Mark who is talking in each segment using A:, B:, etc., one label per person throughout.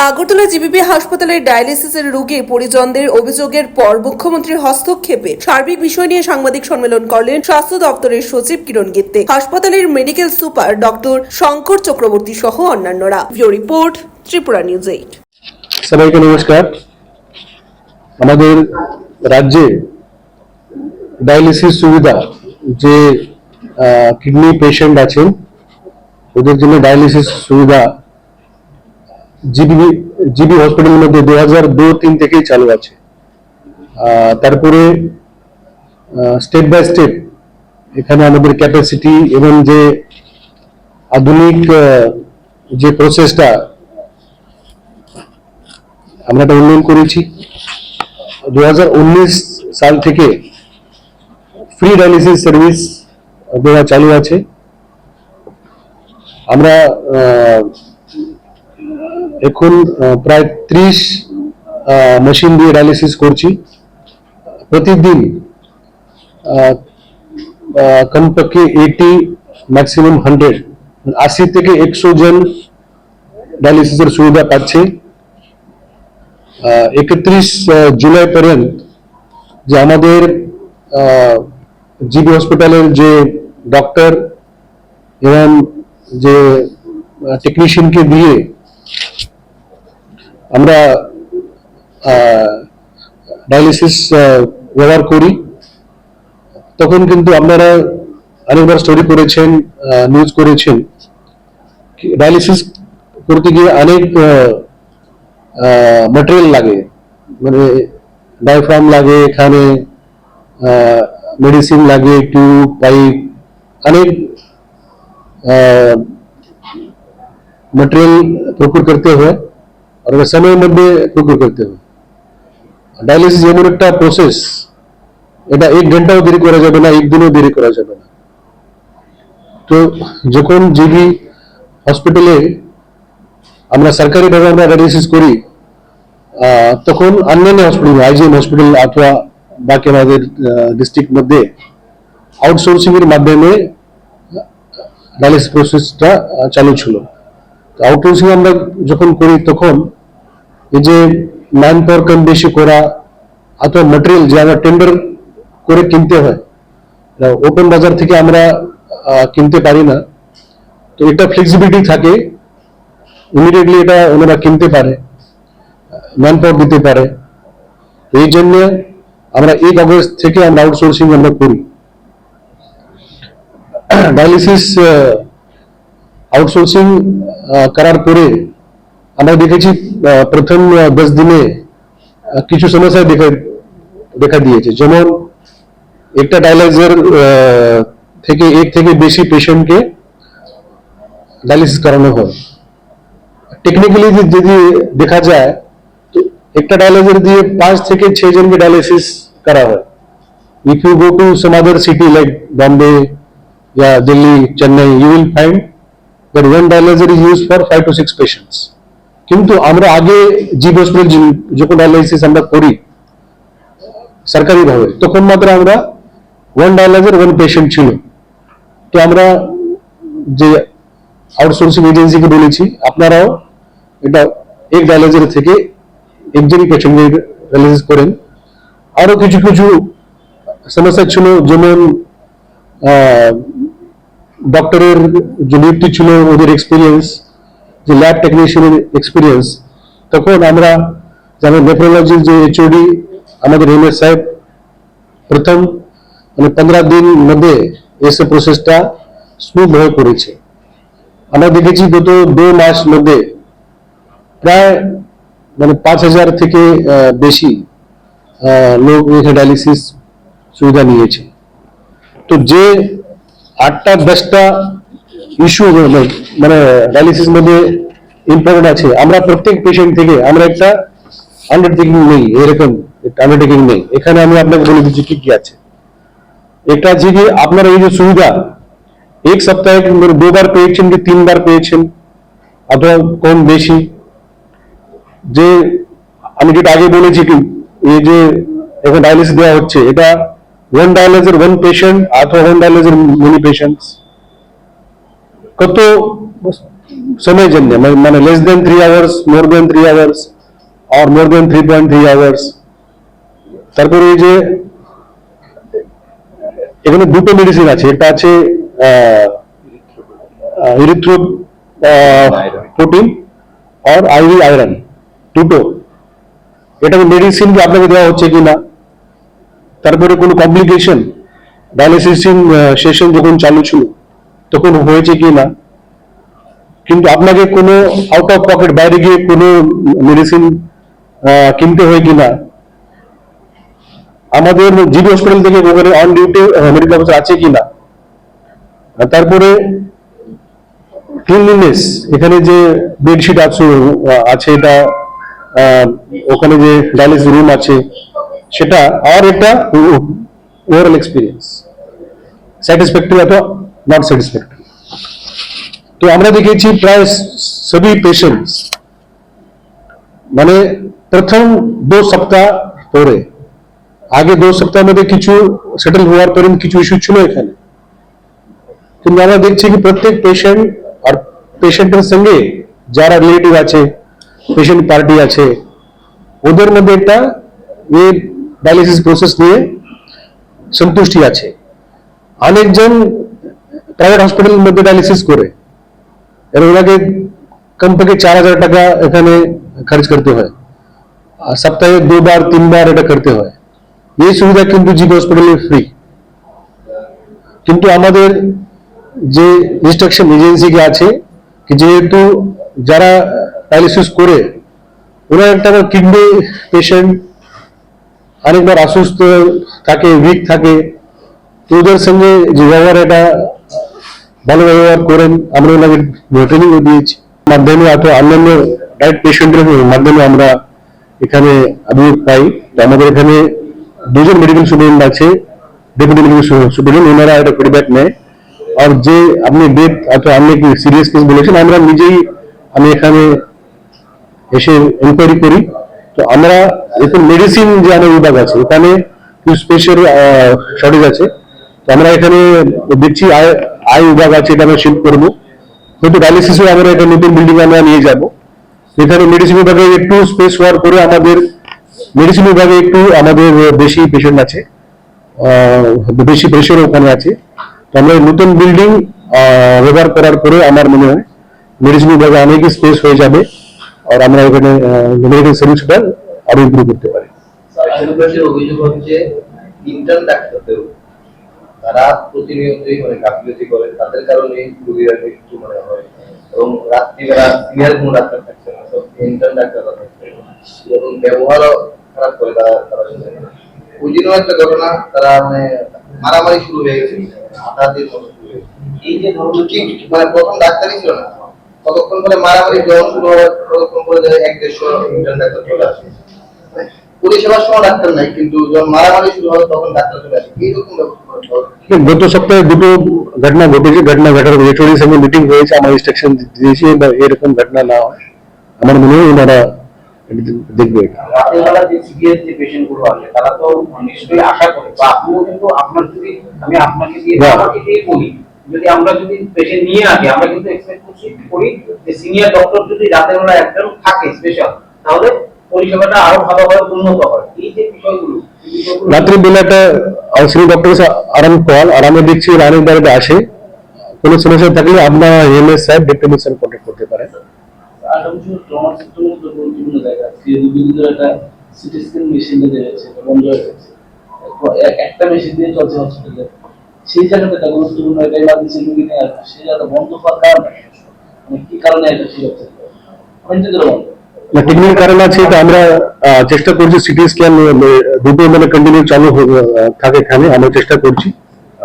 A: Agartala GBP হাসপাতালের ডায়ালিসিসের রোগী পরিজনদের অভিযোগের পর মুখ্যমন্ত্রীর হস্তক্ষেপে সার্বিক বিষয় নিয়ে সাংবাদিক সম্মেলন করলেন স্বাস্থ্য দপ্তরের সচিব কিরণ গিত্তে, হাসপাতালের medical super doctor Shankar Chakraborty সহ অন্যান্যরা। Bureau report, Tripura news 8।
B: সবাইকে নমস্কার। আমাদের রাজ্যে ডায়ালিসিস সুবিধা যে কিডনি পেশেন্ট আছেন ওদের জন্য ডায়ালিসিস সুবিধা জিবি হসপিটালের মধ্যে 2002-3 থেকেই চালু আছে। তারপরে স্টেপ বাই স্টেপ এখানে আমাদের ক্যাপাসিটি এবং যে আধুনিক যে প্রসেসটা আমরা এটা উন্নয়ন করেছি। 2019 সাল থেকে ফ্রি ডায়ালিসিস সার্ভিস দেওয়া চালু আছে। আমরা এখন প্রায় 30 মেশিন দিয়ে ডায়ালিসিস করছি। প্রতিদিন কমপক্ষে 80 ম্যাক্সিমাম 180 থেকে 100 জন ডায়ালিসিসের সুবিধা পাচ্ছে। 31 জুলাই পর্যন্ত যে আমাদের জিবি হসপিটালের যে ডক্টর এবং যে টেকনিশিয়ানকে দিয়ে আমরা ডায়ালিসিস ব্যবহার করি, তখন কিন্তু আপনারা অনেকবার স্টোরি করেছেন, নিউজ করেছেন, ডায়ালিসিস করতে গিয়ে অনেক ম্যাটেরিয়াল লাগে, মানে ডায়াফ্রাম লাগে, এখানে মেডিসিন লাগে, টিউব, পাইপ, অনেক मटेरियल प्रक्योर करते हुए और समय मध्य प्रक्योर करते हुए डायलिसिस एमन एक प्रसेस এটা 1 ঘন্টাও দেরি করা যাবে না, 1 দিনও দেরি করা যাবে না। তো যখন জিবি হসপিটালে আমরা সরকারি ভাবে আমরা ডায়ালিসিস করি, তখন অন্যান্য হসপিটাল আইজিএম হসপিটাল অথবা বাকি আমাদের ডিস্ট্রিক্ট মধ্যে আউটসোর্সিং এর মাধ্যমে ডায়ালিসিস প্রসেসটা চালু ছিল। আউটসোর্সিং আমরা যখন করি তখন এই যে ম্যান পাওয়ার কম বেশি করা অথবা ম্যাটেরিয়াল যে আমরা টেন্ডার করে কিনতে হয়, ওপেন বাজার থেকে আমরা কিনতে পারি না। তো এটা ফ্লেক্সিবিলিটি থাকে, ইমিডিয়েটলি এটা ওনারা কিনতে পারে, ম্যান পাওয়ার দিতে পারে। এই জন্য আমরা 1 আগস্ট থেকে আমরা আউটসোর্সিং আমরা করি। ডায়ালিসিস আউটসোর্সিং করার পরে আমরা দেখেছি প্রথম 10 দিনে কিছু সমস্যা দেখা দিয়েছে। যেমন একটা ডায়ালাইজার থেকে 1 থেকে বেশি পেশেন্টকে ডায়ালিসিস করানো হয়। টেকনিক্যালি যদি দেখা যায় তো একটা ডায়ালাইজার দিয়ে 5 থেকে 6 জনকে ডায়ালিসিস করা হয়। If you go to some other city like Bombay या Delhi, Chennai, you will find that one dialyzer is used for 5 to 6 patients. কিন্তু আমরা আগে জিবি হসপিটাল যখন ডায়ালাইসিস আমরা করি সরকারি ভাবে, তখন মাত্র আমরা 1 ডায়ালাইজার 1 পেশেন্ট ছিল। তো আমরা যে আউটসোর্সিং এজেন্সিকে বলেছি আপনারাও এটা 1 ডায়ালাইজার থেকে একজনই পেশেন্টকে ডায়ালিসিস করেন। আরো কিছু কিছু সমস্যা ছিল, যেমন ডক্টরের যে নিযুক্তি ছিল, ওদের এক্সপিরিয়েন্স, যে ল্যাব টেকনিশিয়ানের এক্সপিরিয়েন্স, তখন আমরা যেমন নেফ্রোলজির যে এইচওডি আমাদের এমএস সাহেব প্রথম 15 দিন মধ্যে এসে প্রসেসটা স্মুথ হয়ে করেছে। আমরা দেখেছি গত 2 মাস মধ্যে প্রায় 5000 থেকে বেশি লোক এখানে ডায়ালিসিস সুবিধা নিয়েছে। তো যে 8টা-10টা ইস্যু ডায়ালিসিস মধ্যে ইম্পর্টেন্ট আছে, আমরা প্রত্যেক পেশেন্ট থেকে আমরা একটা আন্ডারটেকিং নেই, এরকম একটা আন্ডারটেকিং নেই। এখানে আমি আপনাকে বলে দিচ্ছি কি কি আছে। একটা আছে কি আপনারা এই যে সুবিধা 1 সপ্তাহে 2 বার পেয়েছেন কি 3 বার পেয়েছেন অথবা কম বেশি, যে আমি যেটা আগে বলেছি কি এই যে এখন ডায়ালিসিস দেওয়া হচ্ছে, এটা 1 dialyzer 1 patient অথবা 1 dialyzer many patients, কত সময়ের জন্য মানে লেস দেন 3 আওয়ার্স, মোর দেন 3 আওয়ার্স আর মোর দেন 3.3 আওয়ার্স। তারপরে এই যে এখানে দুটো মেডিসিন আছে, একটা আছে ইরিথ্রোপোটিন আর আইভি আয়রন, দুটো। এটা মেডিসিন কি আপনাকে দেওয়া হচ্ছে কিনা, তারপরে কোনো কমপ্লিকেশন ডায়ালিসিস সেশন যখন চালু ছিল তখন হয়েছে কিনা, কিন্তু আপনাকে কোনো আউট অফ পকেট বাইরে গিয়ে কোনো মেডিসিন কিনতে হয় কিনা, আমাদের জিবি হসপিটাল থেকে ওখানে অন ডিউটি মেডিকেল অফিসার আছে কিনা, তারপরে ক্লিনলিনেস, এখানে যে বেডশিট আছে এটা ওখানে যে ডায়ালিসিস রুম আছে সেটা, আর এটা ওভারঅল এক্সপিরিয়েন্স স্যাটিসফ্যাক্টরি অথবা নট স্যাটিসফ্যাক্টরি। তো আমরা দেখেছি প্রায় সবই পেশেন্টস মানে প্রথম 2 সপ্তাহ পরে, আগে 2 সপ্তাহের মধ্যে কিছু সেটেল হওয়ার পরে কিছু ইস্যু ছিল এখানে, কিন্তু আমরা দেখছি কি প্রত্যেক পেশেন্ট আর পেশেন্টের সঙ্গে যারা রিলেটিভ আছে, পেশেন্ট পার্টি আছে, ওদের মধ্যে একটা এই ডায়ালিসিস প্রসেস নিয়ে সন্তুষ্টি আছে। অনেকজন প্রাইভেট হসপিটালের মধ্যে ডায়ালিসিস করে, এর ওনাকে কমপক্ষে 4,000 টাকা এখানে খরচ করতে হয়, আর সপ্তাহে 2 বার 3 বার এটা করতে হয়। এই সুবিধা কিন্তু জিবি হসপিটালে ফ্রি, কিন্তু আমাদের যে ইনস্ট্রাকশন এজেন্সি কে আছে কি যেহেতু যারা ডায়ালিসিস করে ওনার একটা কিডনি পেশেন্ট অনেকবার অসুস্থ থাকে, উইক থাকে, তো ওদের সঙ্গে যে ব্যবহার এটা ভালো ব্যবহার করেন, আমরা ওনাকে ট্রেনিং দিয়েছি মাধ্যমে, অথবা অন্যান্য ডায়েট পেশেন্টের মাধ্যমে আমরা এখানে অভিযোগ পাই। তো আমাদের এখানে 2 জন মেডিকেল স্টুডেন্ট আছে, ডেপুটি মেডিকেল স্টুডেন্ট, ওনারা এটা ফিডব্যাক নেয়। আর যে আপনি ডেথ অথবা আপনি সিরিয়াস কেস বলেছেন, আমরা নিজেই আমি এখানে এসে এনকোয়ারি করি। তো আমরা এখন মেডিসিন যে আমার বিভাগ আছে এখানে কিছু স্পেশাল শর্টেজ আছে, তো আমরা এখানে দেখছি আই বিভাগ আছে, এটা আমরা শিফট করবো। কিন্তু ডায়ালিসিসও আমরা একটা নতুন বিল্ডিং আমরা নিয়ে যাব, এখানে মেডিসিন বিভাগে একটু স্পেস হওয়ার পরে আমাদের মেডিসিন বিভাগে একটু আমাদের বেশি পেশেন্ট আছে, বেশি প্রেশার ওখানে আছে। তো আমরা নতুন বিল্ডিং ব্যবহার করার পরে আমার মনে হয় মেডিসিন বিভাগে অনেক স্পেস হয়ে যাবে, আর আমরা এখানে মেডিকেল সার্ভিসটা আরো ইমপ্রুভ করতে পারি।
C: আশেপাশের অভিযোগ হচ্ছে ইন্টার্ন ডাক্তারদের তারা প্রতিনিয়তই মানে গাফিলতি করে, তাদের কারণে রোগীরা একটু মানে হয়, এবং রাত্রিবেলা সিনিয়র কোনো ডাক্তার থাকছে না, সব ইন্টার্ন ডাক্তাররা থাকছে এবং ব্যবহারও খারাপ করে তারা ওই দিনও একটা ঘটনা, তারা মানে মারামারি শুরু হয়ে গেছে, হাতাহাতির মতো শুরু হয়ে গেছে। এই যে ধরুন কি মানে প্রথম ডাক্তারই ছিল না, কতক্ষণ পরে মারামারি যখন শুরু হবে ততক্ষণ পরে 1-150 ইন্টার্ন ডাক্তার চলে আসে। পরিষেবার সময় ডাক্তার নাই, কিন্তু যখন মারামারি শুরু হয় তখন ডাক্তার চলে আসে। এইরকম
B: গত সপ্তাহে 2টো ঘটনা ঘটেছে, ঘটনা ঘটার এইচওডির সঙ্গে মিটিং হয়েছে, আমার ইনস্ট্রাকশন দিয়েছি এরকম ঘটনা না হয়, আমার মনে হয় ওনারা দেখবে।
D: রাতেরবেলা যে সিরিয়াস যে পেশেন্ট গুলো আসে তারা তো নিশ্চয়ই আশা করে, বা আপনিও কিন্তু আপনার যদি আমি আপনাকে দিয়ে আমাকে দিয়ে বলি, যদি আমরা যদি পেশেন্ট নিয়ে আসি আমরা কিন্তু এক্সপেক্ট করি যে সিনিয়র ডক্টর যদি রাতের বেলা একজন থাকে স্পেশাল, তাহলে পরিষেবাটা আরো ভালোভাবে উন্নত হয়। এই যে বিষয়গুলো
B: রাত্রি বেলাটা সিনিয়র ডক্টর আরাম কল, আর আমরা দেখছি অনেকবার এটা আসে, কোনো সমস্যা থাকলে আপনার এমএস সাহেব ডেপুটি স্যার কন্ট্যাক্ট করতে পারেন।
E: আগামী বছর ট্রমা সেক্টরের মধ্যে বিভিন্ন জায়গায় দুদিন ধরে একটা সিটি স্ক্যান মেশিন দিয়ে যাচ্ছে, বন্ধ হয়ে গেছে, একটা মেশিন দিয়ে চলছে হসপিটালে, সেই জায়গাটা একটা গুরুত্বপূর্ণ একটা ইমার্জেন্সি রোগী নিয়ে আসবে, সেই জায়গাটা বন্ধ হওয়ার কারণ মানে কি কারণে এটা ঠিক হচ্ছে অনেকদিন ধরে বন্ধ।
B: টেকনিক্যাল কারণ আছে, তো আমরা চেষ্টা করছি সিটি স্ক্যান দুটো মানে কন্টিনিউ চালু থাকে এখানে, আমরা চেষ্টা করছি।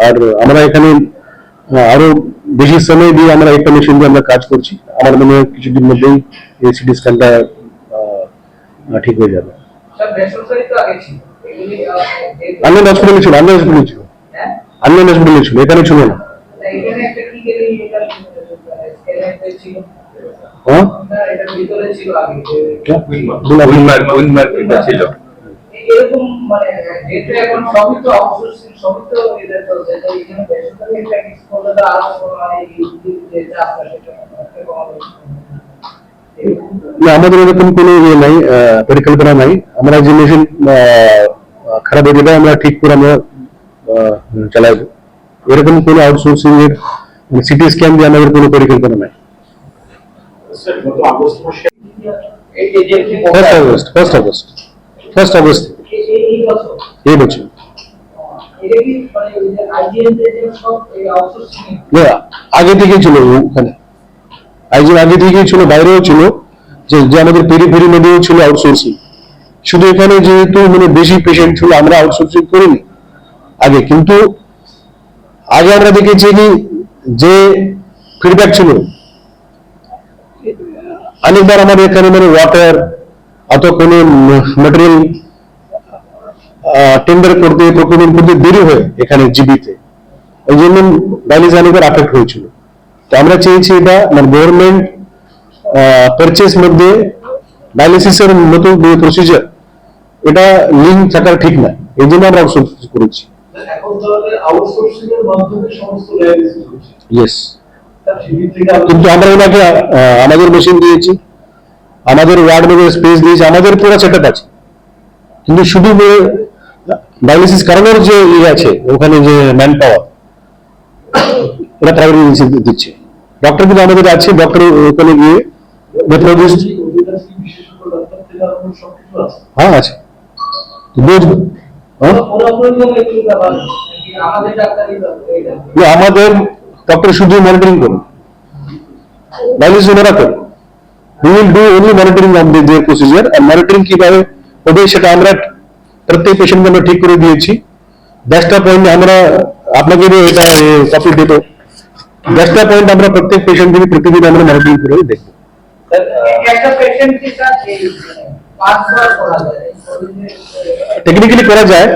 B: আর আমরা এখানে আরো বেশি সময় দিয়ে আমরা একটা মেশিন দিয়ে আমরা কাজ করছি, আমার মনে হয় কিছুদিন মধ্যেই এই সিটি স্ক্যানটা ঠিক হয়ে যাবে। আনন্দ হসপিটালে ছিল, আনন্দ হসপিটালে ছিল, আনন্দ হসপিটালে ছিল, এখানে ছিল না। হ্যাঁ
C: এরকম মানে যেটা এখন সবই তো আউটসোর্সিং
F: সবই তো এটা চলছে, তো এখানে বেসরকারি প্র্যাকটিস করলে তো আরো মানে এই যে আপনার সেটা
B: না, আমাদের এরকম কোনো ইয়ে নাই, পরিকল্পনা নাই। আমরা যে মেশিন খারাপ হয়ে যাবে আমরা ঠিক করে আমরা চালাবো, এরকম কোনো আউটসোর্সিং এর সিটি স্ক্যান দিয়ে আমাদের কোনো পরিকল্পনা নাই।
D: এই যে
B: ফার্স্ট আগস্ট
F: এই বছর
B: এই বছর।
F: এটা কি মানে আইজিএন যে সব এই আউটসোর্সিং
B: না, আগে থেকেই ছিল ওখানে, আগে থেকেই ছিল, বাইরেও ছিল, যে যে আমাদের পেরিফেরি মধ্যেও ছিল আউটসোর্সিং। শুধু এখানে যেহেতু মানে বেশি পেশেন্ট ছিল আমরা আউটসোর্সিং করিনি আগে, কিন্তু আগে আমরা দেখেছি কি যে ফিডব্যাক ছিল অনেকবার আমাদের এখানে মানে ওয়াটার অথবা কোনো ম্যাটেরিয়াল টেন্ডার করতে প্রকুরমেন্ট করতে দেরি হয় এখানে জিবিতে, এই জন্য ডায়ালিসিস অনেকবার আফেক্ট হয়েছিল। তো আমরা চেয়েছি এটা মানে গভর্নমেন্ট পারচেস মধ্যে ডায়ালিসিসের মতো প্রসিজার এটা লিঙ্ক থাকার ঠিক না, এই জন্য আমরা আউটসোর্স করেছি।
E: এখন তাহলে আউটসোর্সিং এর মাধ্যমে সমস্ত ডায়ালিসিস হচ্ছে।
B: ইয়েস,
E: তার শিবির থেকে
B: কিন্তু আমরা ওনাকে আমাদের মেশিন দিয়েছি, আমাদের ওয়ার্ড মধ্যে স্পেস দিয়েছি, আমাদের পুরো সেটআপ আছে, কিন্তু শুধু ডায়ালিসিস করানোর যে ইয়ে আছে ওখানে যে ম্যান পাওয়ার ওরা প্রাইভেট এজেন্সি দিচ্ছে। ডক্টর কিন্তু আমাদের আছে, ডক্টর ওখানে গিয়ে নেফ্রোলজিস্ট,
E: বিশেষজ্ঞ ডাক্তার থেকে আরো সবকিছু আছে।
B: হ্যাঁ আছে, বুঝবো। হ্যাঁ,
F: আমাদের ডাক্তারই এটা
B: না, আমাদের ডক্টর শুধু মনিটরিং করুন, ডায়ালিসিস ওনারা করুন। We will do only monitoring of their procedure, and monitoring কিভাবে হবে সেটা আমরা প্রত্যেক পেশেন্টকে আমরা ঠিক করে দিয়েছি। 10টা পয়েন্ট আমরা আপনাকে এটা কপি দেব, 10টা পয়েন্ট আমরা প্রত্যেক পেশেন্টকে প্রতিদিন আমরা মনিটরিং করে দেখব।
F: একটা পেশেন্ট কি স্যার এই 5 বার করা যায়
B: টেকনিক্যালি করা যায়,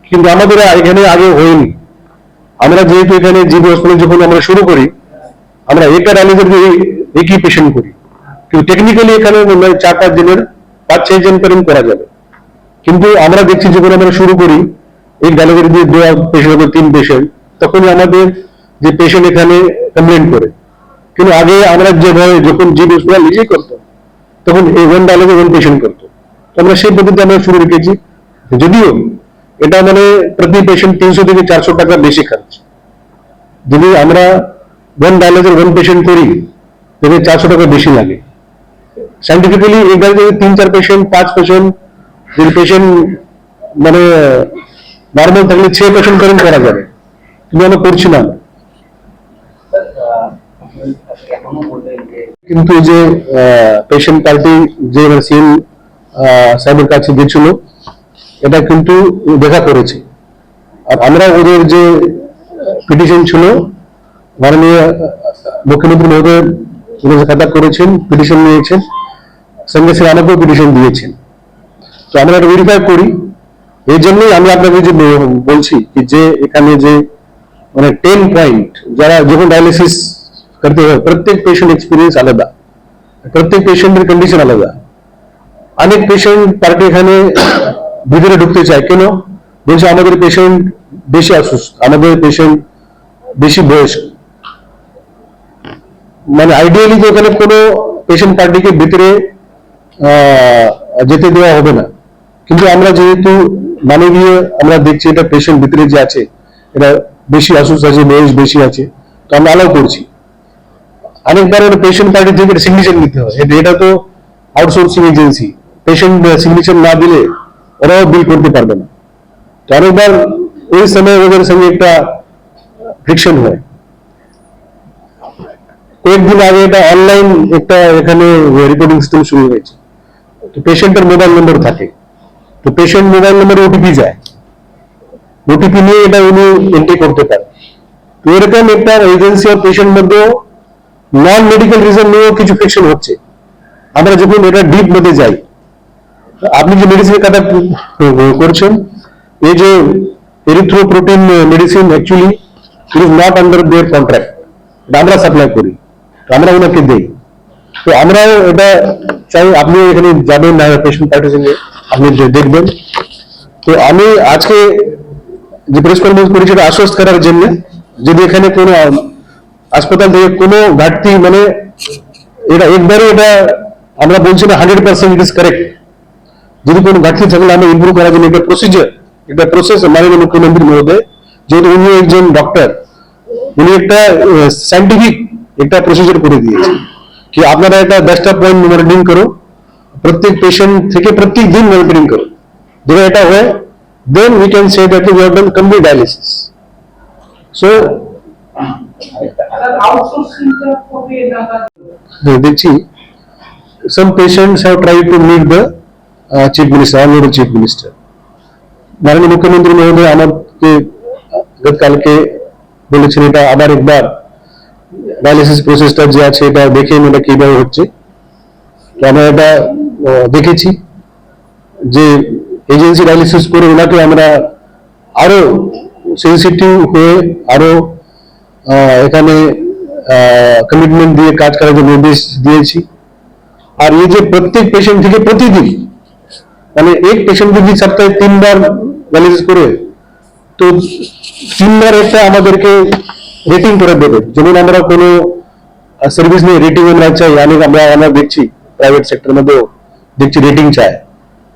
B: কিন্তু আমাদের এখানে আগে হয়নি। আমরা যেহেতু এখানে জিবি হসপিটাল যখন আমরা শুরু করি আমরা একটা ডায়ালিসিস একই পেশেন্ট করি, কিন্তু টেকনিক্যালি এখানে 4-5 জনের 5-6 জন পর্যন্ত করা যাবে। কিন্তু আমরা দেখছি যখন আমরা শুরু করি এই ডায়ালিসিস দিয়ে 2 পেশেন্ট 3 পেশেন্ট, তখন আমাদের যে পেশেন্ট এখানে কমপ্লেন করে। কিন্তু আগে আমরা যেভাবে যখন জিবি হসপিটাল নিজেই করতাম তখন এই 1 ডায়ালিসিস 1 পেশেন্ট করতো, তো আমরা সেই পদ্ধতি আমরা শুরু রেখেছি। যদিও এটা মানে প্রতি পেশেন্ট 300 থেকে 400 টাকা বেশি খরচ, যদি আমরা 1 ডায়ালিসিস 1 পেশেন্ট করি তবে 400 টাকা বেশি লাগে। সাইন্টিফিক্যালি এখানে যদি 3-4 পেশেন্ট 5 পেশেন্ট যদি পেশেন্ট মানে নর্মাল থাকলে 6 পেশেন্ট পর্যন্ত করা যাবে, কিন্তু আমরা করছি না।
D: এখনো বললেন যে
B: কিন্তু এই যে পেশেন্ট পার্টি যে সিএম সাহেবের কাছে গেছিল এটা কিন্তু দেখা করেছে, আর আমরা ওদের যে পিটিশন ছিল মাননীয় মুখ্যমন্ত্রী মহোদয় খাতা করেছেন, পিটিশন নিয়েছেন, সঙ্গে সঙ্গে আমাকেও পিটিশন দিয়েছেন। তো আমরা এটা ভেরিফাই করি, এই জন্যই আমি আপনাকে যে বলছি কি যে এখানে যে মানে 10 পয়েন্ট যারা যখন ডায়ালিসিস করতে হয় প্রত্যেক পেশেন্ট এক্সপিরিয়েন্স আলাদা, প্রত্যেক পেশেন্টের কন্ডিশন আলাদা। অনেক পেশেন্ট পার্টি এখানে ভিতরে ঢুকতে চায়, কেন বলছে আমাদের পেশেন্ট বেশি অসুস্থ, আমাদের পেশেন্ট বেশি বয়স্ক। মানে আইডিয়ালি যে ওখানে কোনো পেশেন্ট পার্টিকে ভিতরে যেতে দেওয়া হবে না, কিন্তু আমরা যেহেতু মানবীয় আমরা দেখছি এটা পেশেন্ট ভিতরে যে আছে এটা বেশি অসুস্থ আছে, বয়স বেশি আছে, তো আমরা অ্যালাউ করছি। অনেকবার পেশেন্ট পার্টি থেকে সিগনেচার নিতে হয়, এটা তো আউটসোর্সিং এজেন্সি, পেশেন্ট সিগনেচার না দিলে ওরাও বিল করতে পারবে না। তো অনেকবার ওই সময় ওদের সঙ্গে একটা ফ্রিকশন হয়। কয়েকদিন আগে এটা অনলাইন একটা এখানে রিপোর্টিং সিস্টেম শুরু হয়েছে, তো পেশেন্টের মোবাইল নম্বর থাকে, তো পেশেন্ট মোবাইল নম্বরে ওটিপি যায়, ওটিপি নিয়ে এটা উনি এন্ট্রি করতে পারে। তো এরকম একটা এজেন্সি আর পেশেন্ট মধ্যে নন মেডিকেল রিজন নিয়েও কিছু ফ্রিকশন হচ্ছে। আমরা যখন এটা ডিপ মধ্যে যাই, আপনি যে মেডিসিনের কথা করছেন এই যে erythroprotein medicine actually it is not under their contract, আমরা সাপ্লাই করি, আমরা ওনাকে দেই। তো আমরাও এটা চাই আপনি এখানে যাবেন না পেশেন্ট পার্টির সঙ্গে আপনি দেখবেন। তো আমি আজকে যে প্রেস কনফারেন্স করেছি এটা আশ্বস্ত করার জন্য, যদি এখানে কোনো হাসপাতাল থেকে কোনো ঘাটতি মানে এটা একবারে এটা আমরা বলছি না 100% ইট ইজ কারেক্ট, যদি কোনো ঘাটতি থাকলে আমরা ইমপ্রুভ করার জন্য একটা প্রসিজার, একটা প্রসেস মাননীয় মুখ্যমন্ত্রী মহোদয়, যেহেতু উনি একজন ডক্টর, উনি একটা সাইন্টিফিক একটা প্রসিজার করে দিয়েছে কি আপনারা একটা 10টা পয়েন্ট মনিটরিং করো, প্রত্যেক পেশেন্ট থেকে প্রত্যেক দিন মনিটরিং করো, যদি এটা হয় then we can say that we have done complete dialysis. So
F: আউটসোর্সিংটা কবে টাকা
B: দেখছি some patients have tried to meet the chief minister, honorable chief minister. মাননীয় মুখ্যমন্ত্রী মহোদয় আমাকে গতকালকে বলেছেন এটা আবার একবার ডায়ালিসিস প্রসেসটা যে আছে এটা দেখে এটা কিভাবে হচ্ছে। তো আমরা এটা দেখেছি যে এজেন্সি ডায়ালিসিস করে ওনাকে আমরা আরো সেন্সিটিভ হয়ে আরো এখানে কমিটমেন্ট দিয়ে কাজ করার জন্য নির্দেশ দিয়েছি। আর এই যে প্রত্যেক পেশেন্ট থেকে প্রতিদিন মানে এক পেশেন্ট যদি সপ্তাহে 3 বার ডায়ালিসিস করে তো 3 বার একটা আমাদেরকে রেটিং করে দেবে, যেমন আমরা কোনো সার্ভিস নিয়ে রেটিং আমরা চাই, আমরা দেখছি প্রাইভেট সেক্টর মধ্যেও দেখছি রেটিং চায়,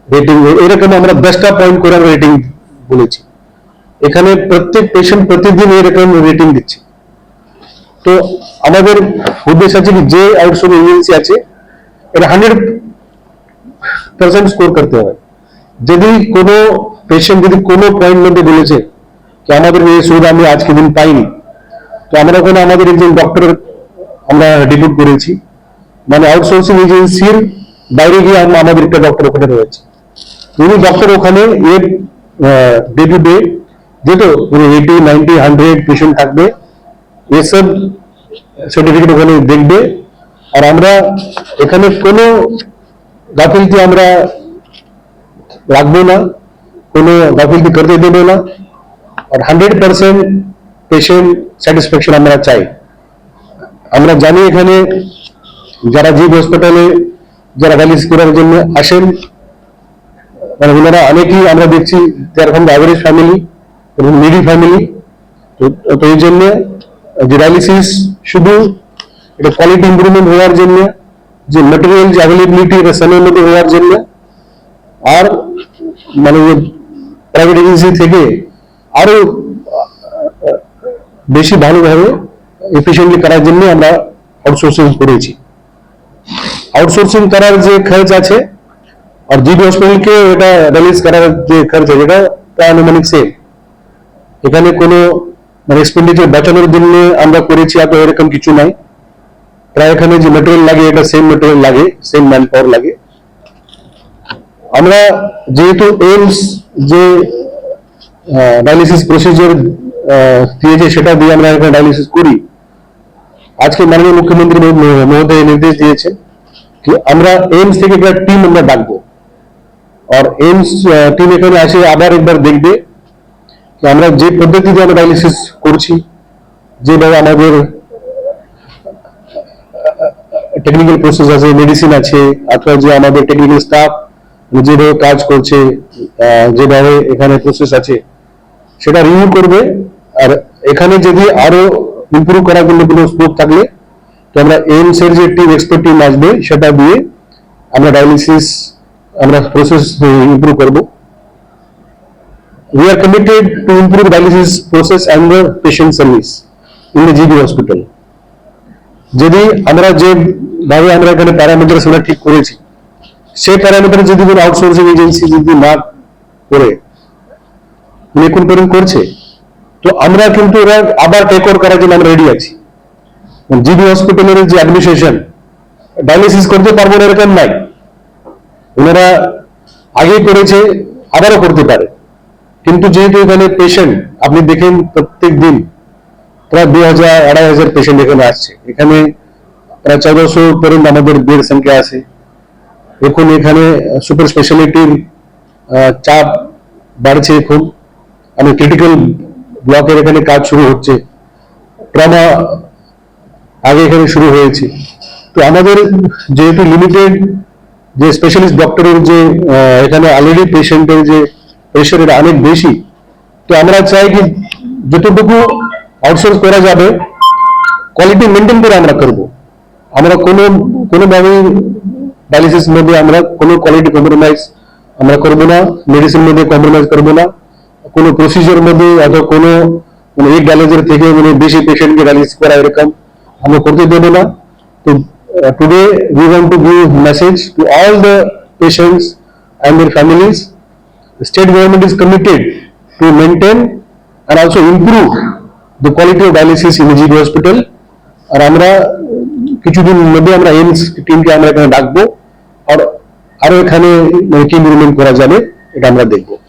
B: রেটিং এরকম আমরা 10টা পয়েন্ট করে আমরা রেটিং বলেছি, এখানে প্রত্যেক পেশেন্ট প্রতিদিন এরকম রেটিং দিচ্ছে। তো আমাদের উদ্দেশ্য আছে কি যে আউটসোর্সিং এজেন্সি আছে এটা 100% স্কোর করতে হবে। যদি কোনো পেশেন্ট যদি কোনো পয়েন্ট মধ্যে বলেছে কি আমাদের এই সুবিধা আমি আজকে দিন পাইনি, তো আমরা ওখানে আমাদের একজন ডক্টর আমরা ডিপুট করেছি, মানে আউটসোর্সিং এজেন্সির বাইরে গিয়ে আমাদের একটা ডক্টর ওখানে রয়েছে, উনি ডক্টর ওখানে এর ডে টু ডে যেহেতু 80, 90, 100 পেশেন্ট থাকবে এসব সার্টিফিকেট ওখানে দেখবে। আর আমরা এখানে কোনো গাফিলতি আমরা রাখবো না, কোনো গাফিলতি করতে দেবো না, আর 100% পেশেন্ট স্যাটিসফ্যাকশন আমরা চাই। আমরা জানি এখানে যারা জীব হসপিটালে যারা ডায়ালিসিস করার জন্য আসেন মানে ওনারা অনেকেই আমরা দেখছি যেরকম অ্যাভারেজ ফ্যামিলি এবং মিডল ফ্যামিলি, তো এই জন্য যে ডায়ালিসিস শুধু এটা কোয়ালিটি ইমপ্রুভমেন্ট হওয়ার জন্য, যে ম্যাটেরিয়াল যে অ্যাভেলেবিলিটি এটা সময়ের মধ্যে হওয়ার জন্য, আর মানে প্রাইভেট এজেন্সি থেকে আরো বেশি ভালোভাবে এফিশিয়েন্টলি করার জন্য আমরা আউটসোর্সিং করেছি। আউটসোর্সিং করার যে খরচ আছে আর জিবি হসপিটালকে এটা ডায়ালিসিস করার যে খরচ আছে এটা প্রায় আনুমানিক সেম, এখানে কোনো মানে এক্সপেন্ডিচার বাঁচানোর জন্য আমরা করেছি আর এরকম কিছু নাই, প্রায় এখানে যে ম্যাটেরিয়াল লাগে এটা সেম ম্যাটেরিয়াল লাগে, সেম ম্যান পাওয়ার লাগে। আমরা যেহেতু এইমস যে ডায়ালিসিস প্রসিজার দিয়েছে সেটা দিয়ে আমরা এখানে ডায়ালিসিস করি, আজকে মাননীয় মুখ্যমন্ত্রী মহোদয় নির্দেশ দিয়েছেন কি আমরা এইমস থেকে একটা টিম আমরা ডাকবো, আর এইমস টিম এখানে আসে আবার একবার দেখবে কি আমরা যে পদ্ধতিতে আমরা ডায়ালিসিস করছি, যেভাবে আমাদের টেকনিক্যাল প্রসেস আছে, মেডিসিন আছে, অথবা যে আমাদের টেকনিক্যাল স্টাফ যেভাবে কাজ করছে, যেভাবে এখানে প্রসেস আছে সেটা রিভিউ করবে। আর এখানে যদি আরো ইমপ্রুভ করার জন্য কোনো স্কোপ থাকলে তো আমরা এইমস এর যে টিম এক্সপার্ট টিম আসবে সেটা দিয়ে আমরা ডায়ালিসিস আমরা প্রসেস ইমপ্রুভ করব। We are committed to improve dialysis process and the patient service in the GB hospital. যদি আমরা যে ভাবে আমরা এখানে প্যারামিটার সেটা ঠিক করেছি সেই প্যারামিটার যদি কোনো আউটসোর্সিং এজেন্সি যদি না করে এখন পর্যন্ত করছে তো আমরা কিন্তু ওরা আবার টেক ওভার করার জন্য আমরা রেডি আছি। জিবি হসপিটালের যে অ্যাডমিনিস্ট্রেশন ডায়ালিসিস করতে পারবো না এরকম নাই, ওনারা আগে করেছে আবারও করতে পারে, কিন্তু যেহেতু এখানে পেশেন্ট আপনি দেখেন প্রত্যেক দিন প্রায় 2000-2500 পেশেন্ট এখানে আসছে, এখানে প্রায় 1400 পর্যন্ত আমাদের বেড সংখ্যা আছে। এখন এখানে সুপার স্পেশালিটির চাপ বাড়ছে, এখন আমি ক্রিটিক্যাল ব্লকের এখানে কাজ শুরু হচ্ছে, ট্রমা আগে এখানে শুরু হয়েছে। তো আমাদের যেহেতু লিমিটেড যে স্পেশালিস্ট ডক্টরের যে এখানে অলরেডি পেশেন্টের যে প্রেশার এটা অনেক বেশি, তো আমরা চাই কি যতটুকু আউটসোর্স করা যাবে কোয়ালিটি মেনটেন করে আমরা করব। আমরা কোনোভাবে ডায়ালিসিস মধ্যে আমরা কোনো কোয়ালিটি কম্প্রোমাইজ আমরা করব না, মেডিসিন মধ্যে কম্প্রোমাইজ করব না, কোনো প্রসিজার মধ্যে অথবা কোনো এই ডায়ালিসিস থেকে বেশি পেশেন্টকে ডায়ালিসিস করা এরকম আমরা করতে দেব না। তো today we want to give message to all the patients and their families. The state government is committed to maintain and also improve the quality of dialysis in the GD hospital. আর আমরা কিছুদিন মধ্যে আমরা AIIMS টিমকে আমরা এখানে ডাকবো আর আরো এখানে কি ইমপ্রুভমেন্ট করা যাবে এটা আমরা দেখবো।